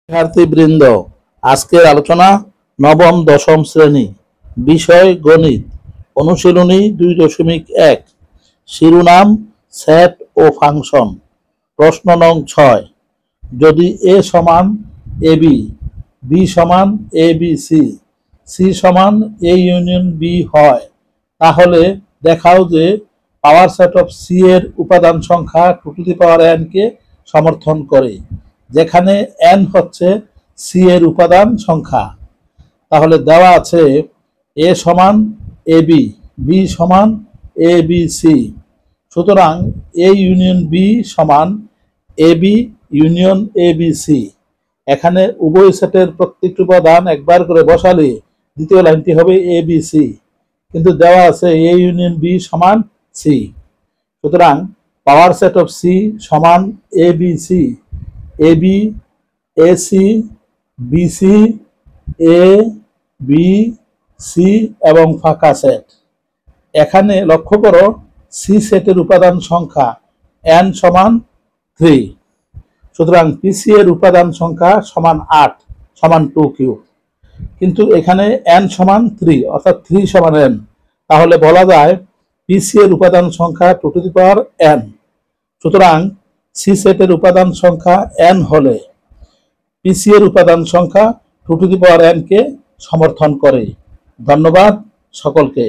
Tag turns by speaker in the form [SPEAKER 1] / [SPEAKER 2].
[SPEAKER 1] শিক্ষার্থীবৃন্দ, আজকের আলোচনা নবম দশম শ্রেণী, বিষয় গণিত, অনুশীলনী 2.1, শিরোনাম সেট ও ফাংশন। প্রশ্ন নং 6, যদি এ সমান এবি, বি সমান এবিসি, সি সমান এ ইউনিয়ন বি হয়, তাহলে দেখাও যে পাওয়ার সেট অফ সি এর উপাদান সংখ্যা 2n কে সমর্থন করে, যেখানে n হচ্ছে সি এর উপাদান সংখ্যা। তাহলে দেওয়া আছে এ সমান এবি, বি সমান এবিসি, সুতরাং এ ইউনিয়ন বি সমান এবি ইউনিয়ন এবিসি। এখানে উভয় সেটের প্রত্যেকটি উপাদান একবার করে বসালে দ্বিতীয় লাইনটি হবে এবিসি, কিন্তু দেওয়া আছে এ ইউনিয়ন বি সমান সি, সুতরাং পাওয়ার সেট অফ সি সমান এবিসি, এবি, এসি, বিসি, এ, বি, সি এবং ফাঁকা সেট। এখানে লক্ষ্য করো সি সেটের উপাদান সংখ্যা n সমান 3, সুতরাং পিসি এর উপাদান সংখ্যা সমান 8 সমান 2 কিউব, কিন্তু এখানে n সমান 3 অর্থাৎ 3 সমান n, তাহলে বলা যায় পিসি এর উপাদান সংখ্যা 2n। সুতরাং সি সেটের উপাদান সংখ্যা n হলে পিসি এর উপাদান সংখ্যা 2n কে সমর্থন করে। ধন্যবাদ সকলকে।